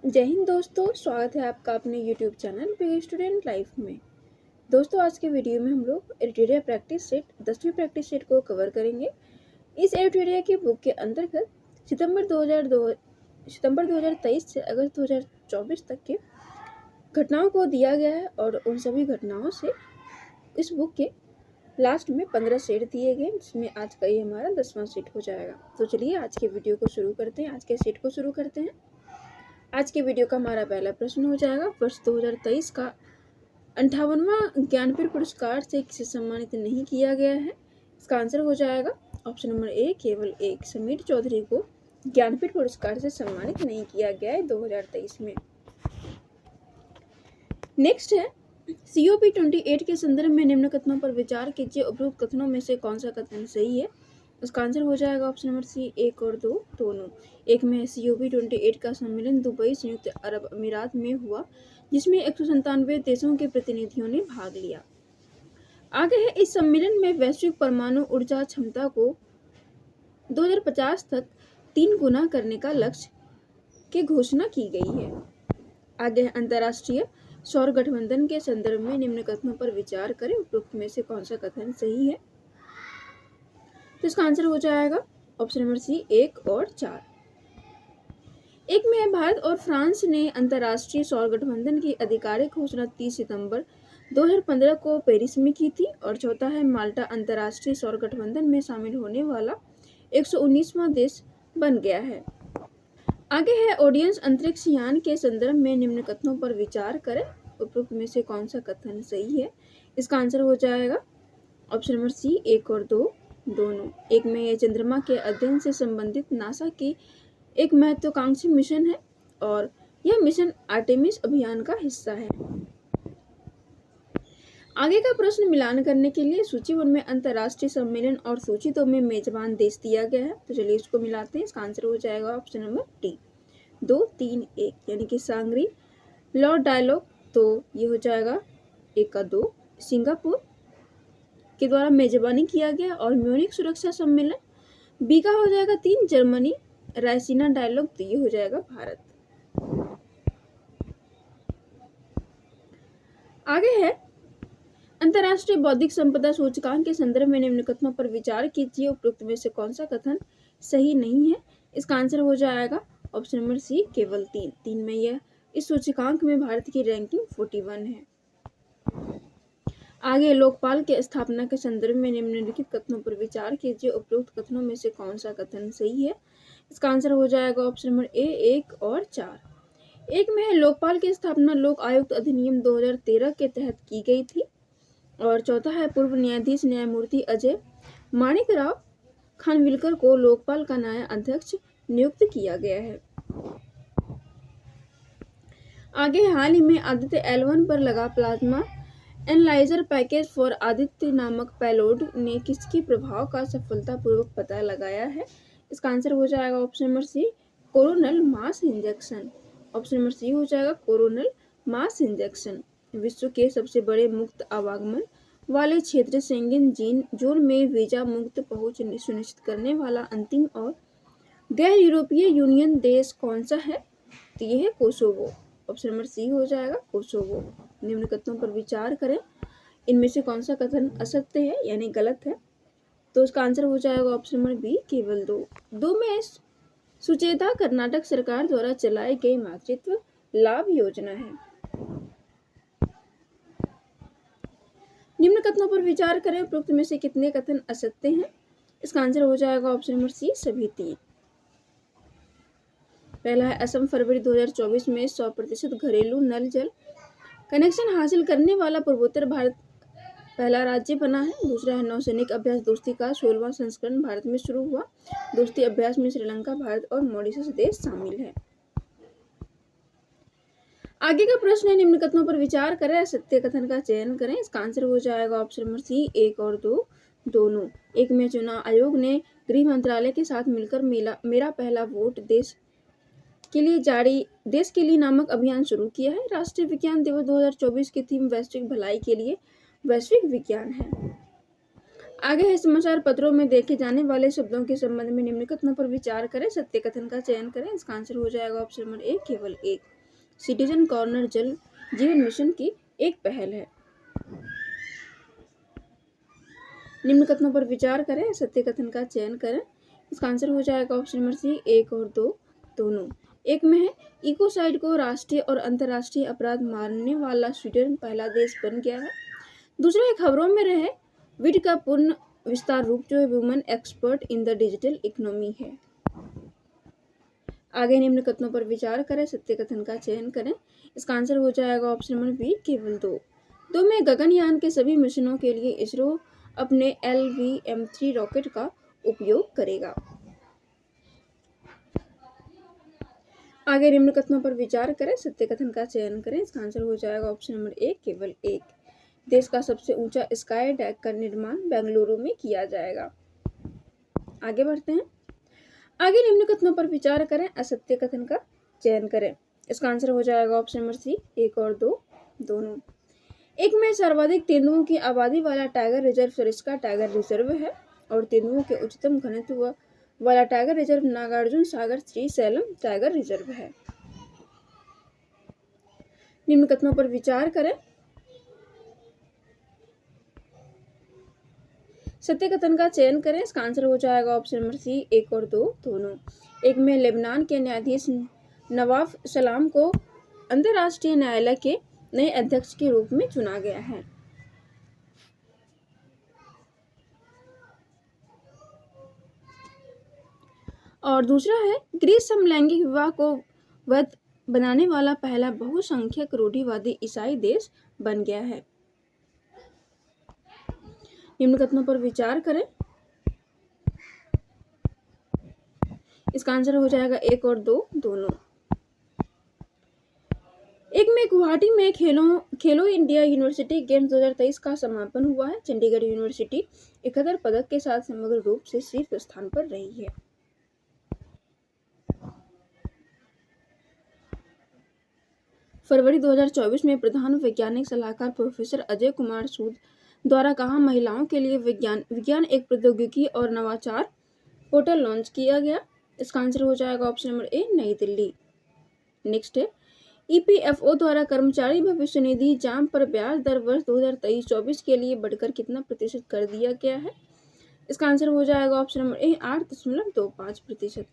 जय हिंद दोस्तों, स्वागत है आपका अपने YouTube channel big student life में। दोस्तों, आज के वीडियो में हम लोग एरिथ्रेटिया प्रैक्टिस सेट 10वीं प्रैक्टिस सेट को कवर करेंगे। इस एरिथ्रेटिया की बुक के अंतर्गत सितंबर 2023 से अगस्त 2024 तक के घटनाओं को दिया गया है और उन सभी घटनाओं से इस बुक के लास्ट में 15 सेट दिए गए, जिसमें आज का ये हमारा 10वां सेट हो जाएगा। तो चलिए आज के वीडियो को शुरू करते हैं, आज के सेट को शुरू करते हैं। आज के वीडियो का हमारा पहला प्रश्न हो जाएगा, वर्ष 2023 का 58वां ज्ञानपीठ पुरस्कार से किसे सम्मानित नहीं किया गया है। इसका आंसर हो जाएगा ऑप्शन नंबर ए, केवल एक समीर चौधरी को ज्ञानपीठ पुरस्कार से सम्मानित नहीं किया गया है 2023 में। नेक्स्ट है COP 28 के संदर्भ में निम्न कथनों पर विचार कीजिए, उपरोक्त कथनों में से कौन सा कथन सही है। उसका आंसर हो जाएगा ऑप्शन नंबर सी, 1 और 2 दोनों। एक में COP 28 का सम्मेलन दुबई संयुक्त अरब अमीरात में हुआ, जिसमें 197 देशों के प्रतिनिधियों ने भाग लिया। आगे है, इस सम्मेलन में वैश्विक परमाणु ऊर्जा क्षमता को 2050 तक 3 गुना करने का लक्ष्य की घोषणा की गई है। आगे है, अंतर्राष्ट्रीय सौर गठबंधन के संदर्भ में निम्न कथनों पर विचार करें, उपरोक्त में से कौन सा कथन सही है। तो इसका आंसर हो जाएगा ऑप्शन नंबर सी, 1 और 4। एक में है, भारत और फ्रांस ने अंतर्राष्ट्रीय सौर गठबंधन की आधिकारिक घोषणा 30 सितंबर 2015 को पेरिस में की थी। और चौथा है, माल्टा अंतर्राष्ट्रीय सौर गठबंधन में शामिल होने वाला 119वां देश बन गया है। आगे है, ऑडियंस अंतरिक्ष यान के संदर्भ में निम्न कथनों पर विचार करें, उपरोक्त में से कौन सा कथन सही है। इसका आंसर हो जाएगा ऑप्शन नंबर सी, 1 और 2 दोनों। एक में यह चंद्रमा के अध्ययन से संबंधित नासा की एक महत्वाकांक्षी मिशन है और यह मिशन आर्टेमिस अभियान का हिस्सा है। आगे का प्रश्न मिलान करने के लिए सूची 1 में अंतर्राष्ट्रीय सम्मेलन और सूची 2 में मेजबान देश दिया गया है। तो चलिए इसको मिलाते हैं। इसका आंसर हो जाएगा ऑप्शन नंबर डी, 2, 3, 1, यानी कि सांगरी लॉ डायलॉग। तो ये हो जाएगा 1 का 2 सिंगापुर के द्वारा मेजबानी किया गया, और म्यूनिख सुरक्षा सम्मेलन बी का हो जाएगा 3 जर्मनी रायसीना डायलॉग। तो ये हो जाएगा भारत। आगे है, अंतर्राष्ट्रीय बौद्धिक संपदा सूचकांक के संदर्भ में निम्न कथनों पर विचार कीजिए, उपरोक्त में से कौन सा कथन सही नहीं है। इसका आंसर हो जाएगा ऑप्शन नंबर सी, केवल 3 में यह इस सूचकांक में भारत की रैंकिंग 41 है। आगे, लोकपाल के स्थापना के संदर्भ में निम्नलिखित कथनों पर विचार कीजिए, उपरोक्त कथनों में से कौन सा कथन सही है। इसका आंसर हो जाएगा ऑप्शन नंबर ए, 1 और 4। एक में है, लोकपाल की स्थापना लोक आयुक्त अधिनियम 2013 के तहत की गई थी। और चौथा है, पूर्व न्यायाधीश न्यायमूर्ति अजय माणिकराव खानविलकर को लोकपाल का नया अध्यक्ष नियुक्त किया गया है। आगे, हाल ही में आदित्य L1 पर लगा plasma analyser package for Aditya नामक पेलोड ने किसके प्रभाव का सफलतापूर्वक पता लगाया है। इसका आंसर हो जाएगा option number C, coronal mass injection. Option number C हो जाएगा कोरोनल मास इंजेक्शन। विश्व के सबसे बड़े मुक्त आवागमन वाले क्षेत्र शेंगेन जोन में वीजा मुक्त पहुंच सुनिश्चित करने वाला अंतिम और गैर यूरोपीय यूनियन देश कौन सा है। तो यह है कोसोवो। ऑप्शन नंबर सी हो जाएगा कोसोवो। निम्न कथनों पर विचार करें, इनमें से कौन सा कथन असत्य है यानी गलत है। तो इसका आंसर हो जाएगा ऑप्शन नंबर बी, केवल 2 में सुचेता कर्नाटक सरकार द्वारा चलाई गई मातृत्व लाभ योजना है। निम्न कथनों पर विचार करें, उपरोक्त में से कितने कथन असत्य हैं। इसका आंसर हो जाएगा ऑप्शन नंबर सी, सभी 3। पहला है, असम फरवरी 2024 में 100% घरेलू नल जल कनेक्शन हासिल करने वाला पूर्वोत्तर भारत पहला राज्य बना है। दूसरा है, नौसैनिक अभ्यास दोस्ती का 16वां संस्करण भारत में शुरू हुआ। दोस्ती अभ्यास में श्रीलंका, भारत और मॉरिशस देश शामिल है। आगे का प्रश्न है, निम्न कथनों पर विचार करें, असत्य कथन का चयन करें। इसका आंसर हो जाएगा ऑप्शन नंबर सी, 1 और 2 दोनों। एक में चुनाव आयोग ने गृह मंत्रालय के साथ मिलकर मेरा पहला वोट देश के लिए नामक अभियान शुरू किया है। राष्ट्रीय विज्ञान दिवस 2024 की थीम वैश्विक भलाई के लिए वैश्विक विज्ञान है। आगे है समाचार पत्रों में देखे जाने वाले शब्दों के संबंध में निम्न कथनों पर विचार करें, सत्य कथन का चयन करें। इसका आंसर हो जाएगा ऑप्शन नंबर ए, केवल एक। सिटीजन कॉर्नर जल जीवन मिशन की एक पहल है। निम्न कथनों पर विचार करें, सत्य कथन का चयन करें। इसका आंसर हो जाएगा ऑप्शन नंबर सी, एक और दो दोनों। एक में है इकोसाइड को राष्ट्रीय और अंतर्राष्ट्रीय अपराध मानने वाला स्वीडन पहला देश बन गया है। दूसरा है खबरों में रहे विड का पूर्ण विस्तार रूप जो है women expert in the digital economy है। आगे निम्न कथनों पर विचार करें, सत्य कथन का चयन करें। इसका आंसर हो जाएगा ऑप्शन नंबर बी, केवल दो में गगनयान के सभी मिशनों के लिए इसरो अपने LVM-3 रॉकेट का उपयोग करेगा। आगे निम्न कथनों पर विचार करें, सत्य कथन का चयन करें। इसका आंसर हो जाएगा ऑप्शन नंबर ए, केवल एक। देश का सबसे ऊंचा स्काई डेक का निर्माण बेंगलुरु में किया जाएगा। आगे बढ़ते हैं। आगे निम्न कथनों पर विचार करें, असत्य कथन का चयन करें। इसका आंसर हो जाएगा ऑप्शन नंबर सी, एक और दो दोनों। एक में सर्वाधिक तेंदुओं की आबादी वाला tiger reserve Sariska tiger reserve है और तेंदुओं के उच्चतम घनत्व वाला tiger reserve Nagarjuna Sagar Srisailam tiger reserve है। निम्न कथनों पर विचार करें, सत्य कथन का चयन करें। इसका आंसर हो जाएगा ऑप्शन नंबर सी, एक और दो दोनों। एक में लेबनान के न्यायाधीश नवाफ सलाम को अंतर्राष्ट्रीय न्यायालय के नए अध्यक्ष के रूप में चुना गया है। और दूसरा है ग्रीस समलैंगिक विवाह को वैध बनाने वाला पहला बहुसंख्यक रूढ़िवादी ईसाई देश बन गया है। निम्न कथनों पर विचार करें। इसका आंसर हो जाएगा एक और दो दोनों। एक में गुवाहाटी में खेलो इंडिया यूनिवर्सिटी गेम्स 2023 का समापन हुआ है। चंडीगढ़ यूनिवर्सिटी 71 पदक के साथ समग्र रूप से शीर्ष स्थान पर रही है। फरवरी 2024 में प्रधान वैज्ञानिक सलाहकार प्रोफेसर अजय कुमार सूद द्वारा कहा महिलाओं के लिए विज्ञान एक प्रौद्योगिकी और नवाचार पोर्टल लॉन्च किया गया। इसका आंसर हो जाएगा ऑप्शन नंबर ए, नई दिल्ली। नेक्स्ट है EPFO द्वारा कर्मचारी भविष्य निधि जाम पर ब्याज दर वर्ष 2023-24 के लिए बढ़कर कितना प्रतिशत कर दिया गया है। इसका आंसर हो जाएगा option number A, 8.25%।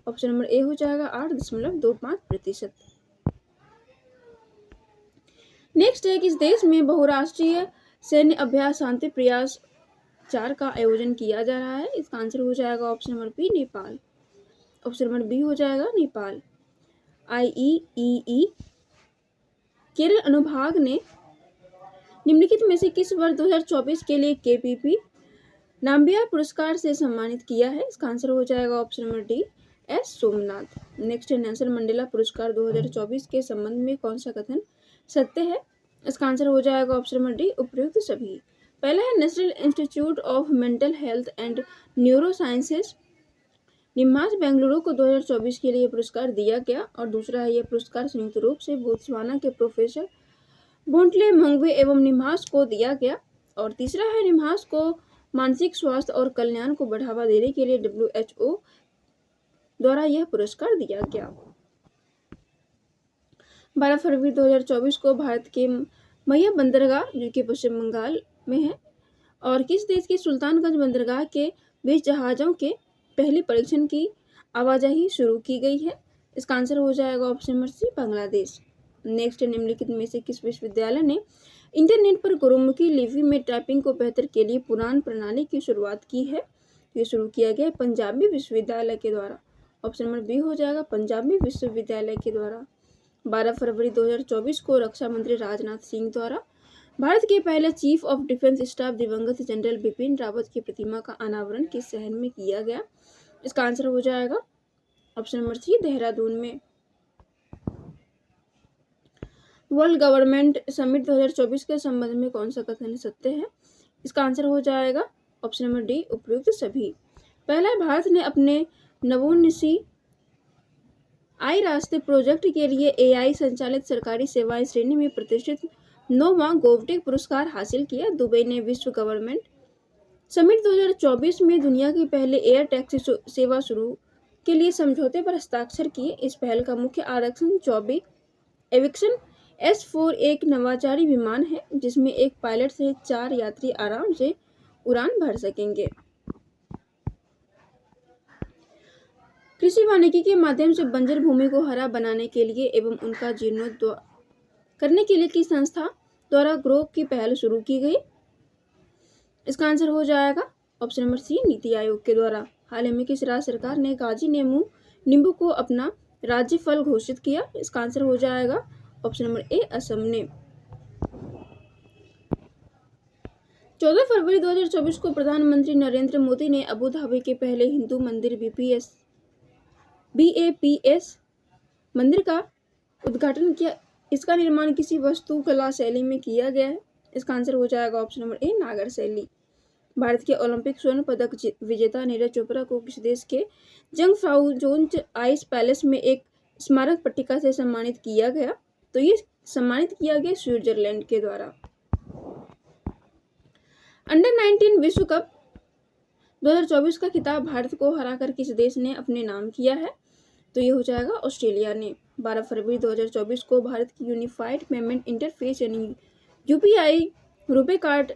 Option number A हो जाएगा 8.25%। नेक्स्ट है किस देश में बहुराष्ट्रीय सैन्य अभ्यास शांति प्रयास 4 का आयोजन किया जा रहा है। इसका आंसर हो जाएगा option number B, Nepal. Option number B हो जाएगा नेपाल। IEEE केरल अनुभाग ने निम्नलिखित में से किस वर्ष 2024 के लिए KPP नाम्बियार पुरस्कार से सम्मानित किया है। इसका आंसर हो जाएगा option number D, S Somnath. Next है नेल्सन मंडेला पुरस्कार 2024 के संबंध में कौन सा कथन सत्य है। इसका आंसर हो जाएगा ऑप्शन नंबर डी, उपयुक्त सभी। पहला है national institute of mental health and neuro sciences निम्हांस Bengaluru को 2024 के लिए पुरस्कार दिया गया। और दूसरा है यह पुरस्कार संयुक्त रूप से बोत्सवाना के प्रोफेसर बोंटले मंगवे एवं निम्हांस को दिया गया। और तीसरा है निम्हांस को मानसिक स्वास्थ्य और कल्याण को बढ़ावा देने के लिए WHO द्वारा यह पुरस्कार दिया गया। 12 फरवरी 2024 को भारत के मैया बंदरगाह जो कि पश्चिम बंगाल में है और किस देश के सुल्तानगंज बंदरगाह के बीच जहाजों के पहली परीक्षण की आवाजाही शुरू की गई है। इसका आंसर हो जाएगा option number C, Bangladesh. Next निम्नलिखित में से किस विश्वविद्यालय ने इंटरनेट पर गुरुमुखी लिपि में टाइपिंग को बेहतर के लिए पुरान प्रणाली की शुरुआत की है। ये शुरू किया गया पंजाबी विश्वविद्यालय के द्वारा। ऑप्शन नंबर बी हो जाएगा पंजाबी विश्वविद्यालय के द्वारा। 12 फरवरी 2024 को रक्षा मंत्री राजनाथ सिंह द्वारा भारत के पहले चीफ ऑफ डिफेंस स्टाफ दिवंगत जनरल बिपिन रावत की प्रतिमा का अनावरण किस शहर में किया गया। इसका आंसर हो जाएगा ऑप्शन नंबर सी, देहरादून में। वर्ल्ड गवर्नमेंट समिट 2024 के संबंध में कौन सा कथन सत्य है। इसका आंसर हो जाएगा ऑप्शन नंबर डी, उपयुक्त सभी। पहला, भारत ने अपने नवोन्मेषी आई रास्ते प्रोजेक्ट के लिए AI संचालित सरकारी सेवाएं श्रेणी में प्रतिष्ठित 9वां गोवटेक पुरस्कार हासिल किया। दुबई ने विश्व गवर्नमेंट समिट 2024 में दुनिया की पहले एयर टैक्सी सेवा शुरू के लिए समझौते पर हस्ताक्षर किए। इस पहल का मुख्य आकर्षण जॉबी एविक्शन S4 एक नवाचारी विमान है जिसमें एक पायलट सहित 4 यात्री आराम से उड़ान भर सकेंगे। कृषि वानिकी के माध्यम से बंजर भूमि को हरा बनाने के लिए एवं उनका जीर्णोद्धार करने के लिए की संस्था द्वारा ग्रोव की पहल शुरू की गई। इसका आंसर हो जाएगा ऑप्शन नंबर सी, नीति आयोग के द्वारा। हाल ही में किस राज्य सरकार ने काजी नींबू को अपना राज्य फल घोषित किया? इसका आंसर हो जाएगा ऑप्शन नंबर ए, असम ने। 14 फरवरी 2024 को प्रधानमंत्री नरेंद्र मोदी ने अबू धाबी के पहले हिंदू मंदिर BAPS मंदिर का उद्घाटन किया। इसका निर्माण किसी वास्तुकला शैली में किया गया है? इसका आंसर हो जाएगा ऑप्शन नंबर ए, नागर शैली। भारत के ओलंपिक स्वर्ण पदक विजेता नीरज चोपड़ा को किस देश के जंगफ्राउ जोन्स आइस पैलेस में एक स्मारक पट्टिका से सम्मानित किया गया? तो ये सम्मानित किया गया स्विट्जरलैंड के द्वारा। अंडर 19 विश्व कप 2024 का खिताब भारत को हराकर किस देश ने अपने नाम किया है? तो ये हो जाएगा ऑस्ट्रेलिया ने। 12 फरवरी 2024 को भारत की यूनिफाइड पेमेंट इंटरफेस यानी UPI रुपे कार्ड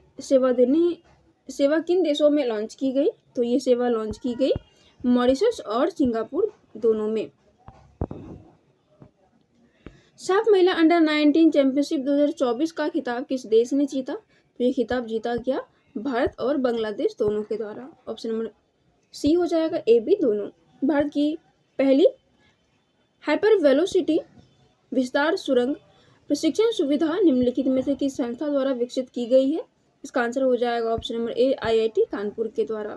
सेवा किन देशों में लॉन्च की गई? तो ये सेवा लॉन्च की गई मॉरिशस और सिंगापुर दोनों में। साफ महिला अंडर 19 चैंपियनशिप 2024 का खिताब किस देश ने जीता? तो ये खिताब जीता गया भारत और बांग्लादेश दोनों के द्वारा। ऑप्शन नंबर सी हो जाएगा, ए बी दोनों। भारत की पहली हाइपर वेलोसिटी विस्तार सुरंग प्रशिक्षण सुविधा निम्नलिखित में से किस संस्था द्वारा विकसित की गई है? इसका आंसर हो जाएगा option number A, IIT Kanpur के द्वारा।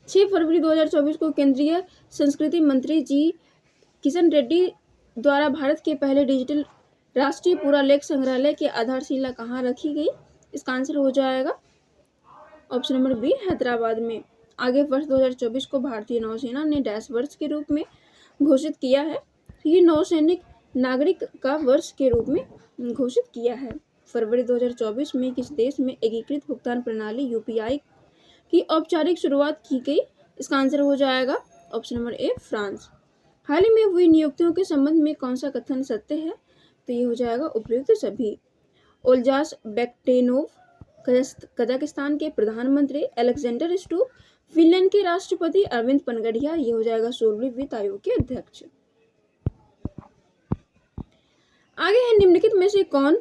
6 फरवरी 2024 को केंद्रीय संस्कृति मंत्री जी किशन रेड्डी द्वारा भारत के पहले डिजिटल राष्ट्रीय पुरालेख संग्रहालय की आधारशिला कहाँ रखी गई? इसका आंसर हो जाएगा ऑप्शन नंबर बी, हैदराबाद में। आगे वर्ष 2024 को भारतीय नौसेना ने डैश वर्ष के रूप में घोषित किया है। ये नौसैनिक नागरिक का वर्ष के रूप में घोषित किया है। फरवरी 2024 में किस देश में एकीकृत भुगतान प्रणाली UPI की औपचारिक शुरुआत की गई? इसका आंसर हो जाएगा ऑप्शन नंबर ए, फ्रांस। हाल ही में हुई नियुक्तियों के संबंध में कौन सा कथन सत्य है? तो ये हो जाएगा उपयुक्त सभी। ओल्जास बेक्टेनोव कजाकिस्तान के प्रधानमंत्री, अलेक्जेंडर स्टुप फिनलैंड के राष्ट्रपति, अरविंद पनगड़िया ये हो जाएगा 16वीं वित्त आयोग के अध्यक्ष। आगे है निम्नलिखित में से कौन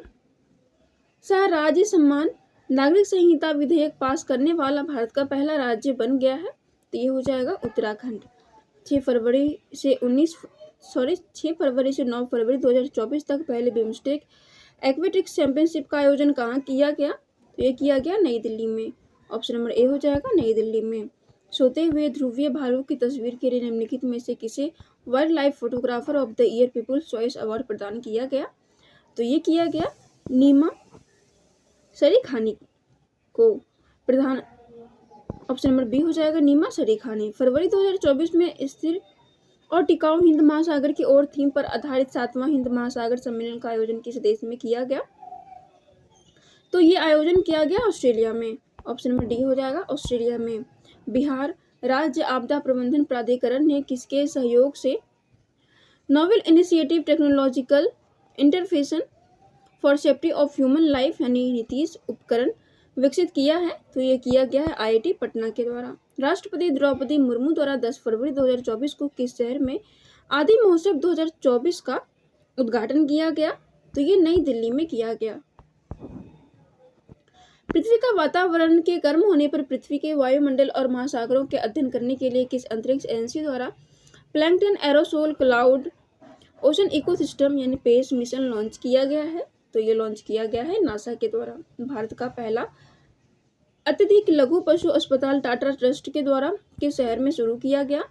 सा राज्य समान नागरिक संहिता विधेयक पास करने वाला भारत का पहला राज्य बन गया है? तो ये हो जाएगा उत्तराखंड। 6 फरवरी से 9 फरवरी 2024 तक पहले बिम्स्टेक एक्वेटिक्स चैंपियनशिप का आयोजन कहाँ किया गया? तो ये किया गया नई दिल्ली में। ऑप्शन नंबर ए हो जाएगा, नई दिल्ली में। सोते हुए ध्रुवीय भालू की तस्वीर के लिए निम्नलिखित में से किसे wildlife photographer of the year people's choice award प्रदान किया गया? तो ये किया गया नीमा शरीखानी को प्रधान। ऑप्शन नंबर बी हो जाएगा, नीमा शरीखानी। फरवरी 2024 में स्थिर और टिकाऊ हिंद महासागर की ओर थीम पर आधारित 7वां हिंद महासागर सम्मेलन का आयोजन किस देश में किया गया? तो ये आयोजन किया गया ऑस्ट्रेलिया में। ऑप्शन नंबर डी हो जाएगा, ऑस्ट्रेलिया में। बिहार राज्य आपदा प्रबंधन प्राधिकरण ने किसके सहयोग से novel initiative technological intervention for safety of human life यानी नीतीश उपकरण विकसित किया है? तो ये किया गया है IIT पटना के द्वारा। राष्ट्रपति द्रौपदी मुर्मू द्वारा 10 फरवरी 2024 को किस शहर में आदि महोत्सव 2024 का उद्घाटन किया गया? तो ये नई दिल्ली में किया गया। पृथ्वी का वातावरण के गर्म होने पर पृथ्वी के वायुमंडल और महासागरों के अध्ययन करने के लिए किस अंतरिक्ष एजेंसी द्वारा plankton aerosol cloud ocean ecosystem यानी पेस मिशन लॉन्च किया गया है? तो ये लॉन्च किया गया है नासा के द्वारा। भारत का पहला अत्यधिक लघु पशु अस्पताल टाटा ट्रस्ट के द्वारा किस शहर में शुरू किया गया?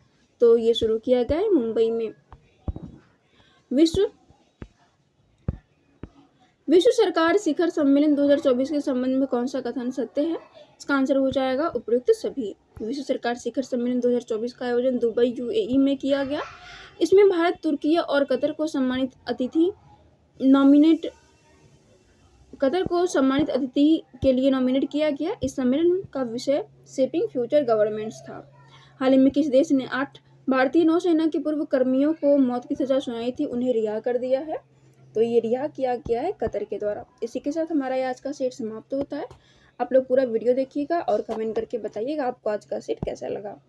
तो ये शुरू किया गया है मुंबई में। विश्व सरकार शिखर सम्मेलन 2024 के संबंध में कौन सा कथन सत्य है? इसका आंसर हो जाएगा उपयुक्त सभी। विश्व सरकार शिखर सम्मेलन 2024 का आयोजन दुबई UAE में किया गया। इसमें भारत, तुर्की और कतर को सम्मानित अतिथि नॉमिनेट कतर को सम्मानित अतिथि के लिए नॉमिनेट किया गया। इस सम्मेलन का विषय शेपिंग फ्यूचर गवर्नमेंट्स था। हाल ही में किस देश ने 8 भारतीय नौसेना के पूर्व कर्मियों को मौत की सजा सुनाई थी, उन्हें रिहा कर दिया है? तो ये रिहा किया गया है कतर के द्वारा। इसी के साथ हमारा ये आज का सेट समाप्त होता है। आप लोग पूरा वीडियो देखिएगा और कमेंट करके बताइएगा आपको आज का सेट कैसा लगा।